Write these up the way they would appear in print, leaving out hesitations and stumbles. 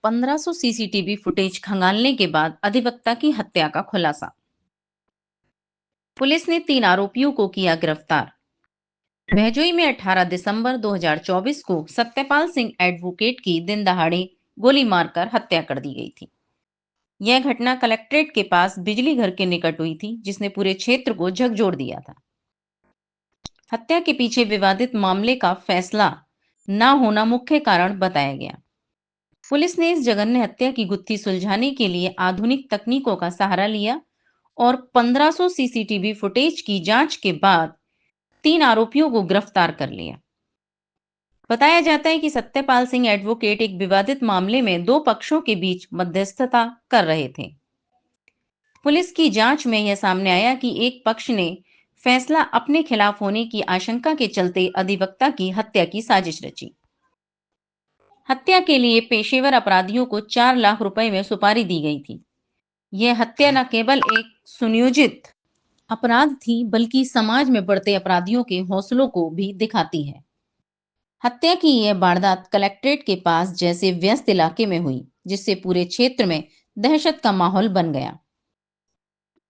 1500 CCTV footage खंगालने के बाद अधिवक्ता की हत्या का खुलासा। पुलिस ने 3 आरोपियों को किया गिरफ्तार। भैजोई में 18 दिसंबर 2024 को सत्यपाल सिंह एडवोकेट की दिन दहाड़े गोली मारकर हत्या कर दी गई थी। यह घटना कलेक्ट्रेट के पास बिजली घर के निकट हुई थी, जिसने पूरे क्षेत्र को झकझोर दिया था। हत्या के पीछे विवादित मामले का फैसला न होना मुख्य कारण बताया गया। पुलिस ने इस जघन्य हत्या की गुत्थी सुलझाने के लिए आधुनिक तकनीकों का सहारा लिया और 1500 सीसीटीवी फुटेज की जांच के बाद 3 आरोपियों को गिरफ्तार कर लिया। बताया जाता है कि सत्यपाल सिंह एडवोकेट एक विवादित मामले में 2 पक्षों के बीच मध्यस्थता कर रहे थे। पुलिस की जांच में यह सामने आया कि एक पक्ष ने फैसला अपने खिलाफ होने की आशंका के चलते अधिवक्ता की हत्या की साजिश रची। हत्या के लिए पेशेवर अपराधियों को 4 लाख रुपए में सुपारी दी गई थी। यह हत्या न केवल एक सुनियोजित अपराध थी, बल्कि समाज में बढ़ते अपराधियों के हौसलों को भी दिखाती है। हत्या की यह वारदात कलेक्ट्रेट के पास जैसे व्यस्त इलाके में हुई, जिससे पूरे क्षेत्र में दहशत का माहौल बन गया।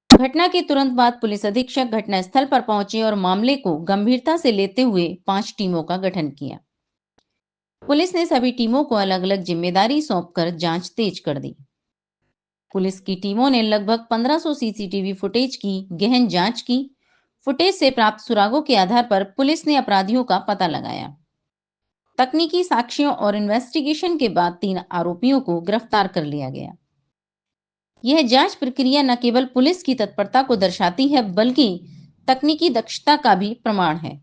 घटना के तुरंत बाद पुलिस अधीक्षक घटनास्थल पर पहुंचे और मामले को गंभीरता से लेते हुए 5 टीमों का गठन किया। पुलिस ने सभी टीमों को अलग अलग जिम्मेदारी सौंपकर जांच तेज कर दी। पुलिस की टीमों ने लगभग 1500 सीसीटीवी फुटेज की गहन जांच की। फुटेज से प्राप्त सुरागों के आधार पर पुलिस ने अपराधियों का पता लगाया। तकनीकी साक्ष्यों और इन्वेस्टिगेशन के बाद 3 आरोपियों को गिरफ्तार कर लिया गया। यह जांच प्रक्रिया न केवल पुलिस की तत्परता को दर्शाती है, बल्कि तकनीकी दक्षता का भी प्रमाण है,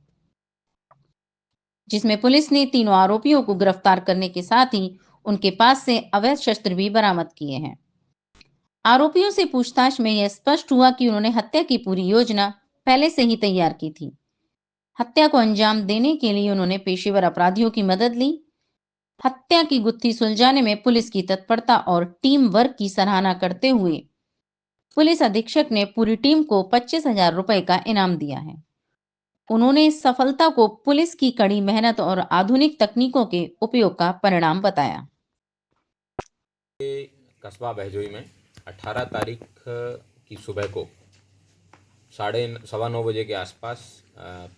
जिसमें पुलिस ने तीनों आरोपियों को गिरफ्तार करने के साथ ही उनके पास से अवैध शस्त्र भी बरामद किए हैं। आरोपियों से पूछताछ में यह स्पष्ट हुआ कि उन्होंने हत्या की पूरी योजना पहले से ही तैयार की थी। हत्या को अंजाम देने के लिए उन्होंने पेशेवर अपराधियों की मदद ली। हत्या की गुत्थी सुलझाने में पुलिस की तत्परता और टीम वर्क की सराहना करते हुए पुलिस अधीक्षक ने पूरी टीम को 25,000 रुपए का इनाम दिया है। उन्होंने इस सफलता को पुलिस की कड़ी मेहनत और आधुनिक तकनीकों के उपयोग का परिणाम बताया। कस्बा भैजोई में 18 तारीख की सुबह को 9:15 बजे के आसपास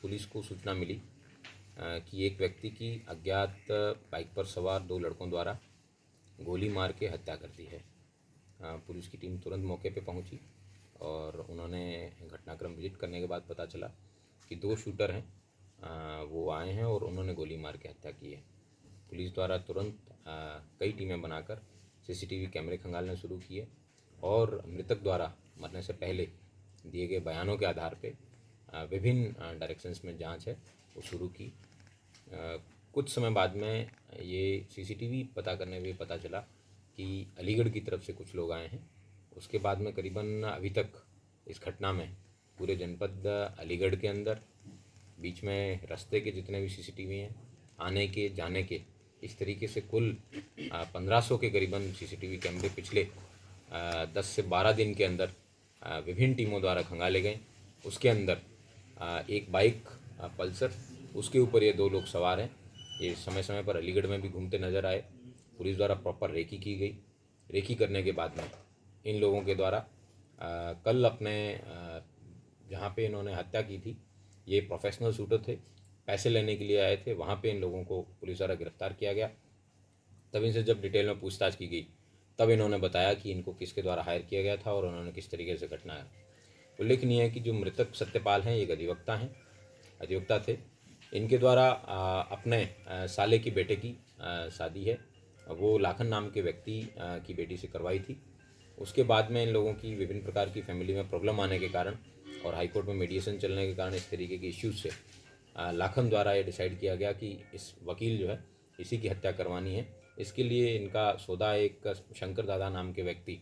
पुलिस को सूचना मिली कि एक व्यक्ति की अज्ञात बाइक पर सवार 2 लड़कों द्वारा गोली मार के हत्या कर दी है। पुलिस की टीम तुरंत मौके पे पहुंची और उन्होंने घटनाक्रम विजिट करने के बाद पता चला कि 2 शूटर हैं, वो आए हैं और उन्होंने गोली मार के हत्या की है। पुलिस द्वारा तुरंत कई टीमें बनाकर सीसीटीवी कैमरे खंगालने शुरू किए और मृतक द्वारा मरने से पहले दिए गए बयानों के आधार पे विभिन्न डायरेक्शंस में जांच है वो शुरू की। कुछ समय बाद में ये सीसीटीवी पता करने में पता चला कि अलीगढ़ की तरफ से कुछ लोग आए हैं। उसके बाद में करीबन अभी तक इस घटना में पूरे जनपद अलीगढ़ के अंदर बीच में रास्ते के जितने भी सीसीटीवी हैं, आने के जाने के, इस तरीके से कुल 1500 के करीबन सीसीटीवी कैमरे पिछले 10 से 12 दिन के अंदर विभिन्न टीमों द्वारा खंगाले गए। उसके अंदर एक बाइक पल्सर, उसके ऊपर ये 2 लोग सवार हैं। ये समय समय पर अलीगढ़ में भी घूमते नजर आए। पुलिस द्वारा प्रॉपर रेकी की गई। रेकी करने के बाद में इन लोगों के द्वारा कल अपने जहाँ पे इन्होंने हत्या की थी, ये प्रोफेशनल शूटर थे, पैसे लेने के लिए आए थे, वहाँ पे इन लोगों को पुलिस द्वारा गिरफ्तार किया गया। तब इनसे जब डिटेल में पूछताछ की गई, तब इन्होंने बताया कि इनको किसके द्वारा हायर किया गया था और उन्होंने किस तरीके से घटना है। उल्लेखनीय है कि जो मृतक सत्यपाल हैं, ये अधिवक्ता थे। इनके द्वारा अपने साले की बेटे की शादी है, वो लाखन नाम के व्यक्ति की बेटी से करवाई थी। उसके बाद में इन लोगों की विभिन्न प्रकार की फैमिली में प्रॉब्लम आने के कारण और हाई कोर्ट में मीडिएशन चलने के कारण इस तरीके के इश्यूज से लाखन द्वारा ये डिसाइड किया गया कि इस वकील जो है इसी की हत्या करवानी है। इसके लिए इनका सौदा एक शंकर दादा नाम के व्यक्ति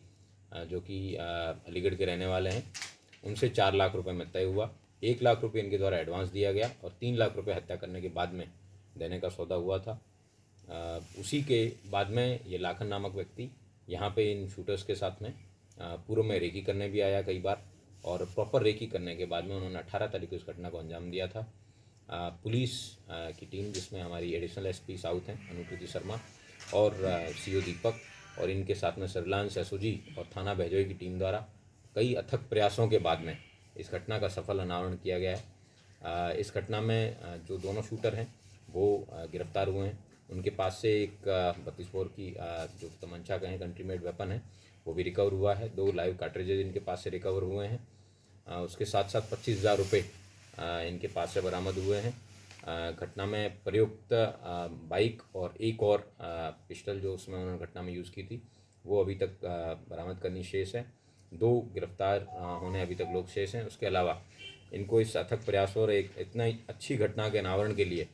जो कि अलीगढ़ के रहने वाले हैं, उनसे 4 लाख रुपए में तय हुआ। 1 लाख रुपए इनके द्वारा एडवांस दिया गया और 3 लाख रुपए हत्या करने के बाद में देने का सौदा हुआ था। उसी के बाद में ये लाखन नामक व्यक्ति यहाँ पे इन शूटर्स के साथ में पूर्व में रेकी करने भी आया कई बार, और प्रॉपर रेकी करने के बाद में उन्होंने 18 तारीख को इस घटना को अंजाम दिया था। पुलिस की टीम, जिसमें हमारी एडिशनल एसपी साउथ हैं अनुकृति शर्मा और सीओ दीपक और इनके साथ में सर्विलांस एसओजी और थाना भैजोई की टीम द्वारा कई अथक प्रयासों के बाद में इस घटना का सफल अनावरण किया गया है। इस घटना में जो दोनों शूटर हैं वो गिरफ्तार हुए हैं। उनके पास से एक 32 बोर की जो तमंचा कहें कंट्री मेड वेपन है वो भी रिकवर हुआ है। 2 लाइव कार्ट्रिजेज इनके पास से रिकवर हुए हैं। उसके साथ साथ 25,000 रुपये इनके पास से बरामद हुए हैं। घटना में प्रयुक्त बाइक और एक और पिस्टल जो उसमें उन्होंने घटना में यूज़ की थी वो अभी तक बरामद करनी शेष है। 2 गिरफ्तार होने अभी तक लोग शेष हैं। उसके अलावा इनको इस अथक प्रयास और एक इतना अच्छी घटना के अनावरण के लिए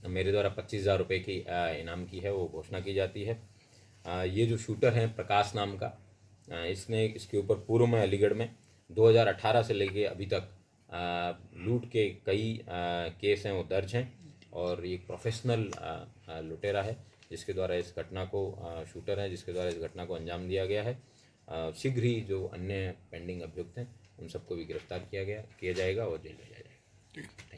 मेरे द्वारा 25,000 रुपये की इनाम की है वो घोषणा की जाती है। ये जो शूटर हैं प्रकाश नाम का, इसने इसके ऊपर पूर्व में अलीगढ़ में 2018 से लेके अभी तक लूट के कई केस हैं वो दर्ज हैं और ये एक प्रोफेशनल लुटेरा है जिसके द्वारा इस घटना को शूटर है जिसके द्वारा इस घटना को अंजाम दिया गया है। शीघ्र ही जो अन्य पेंडिंग अभियुक्त हैं उन सबको भी गिरफ्तार किया जाएगा और जेल भेजा जाएगा।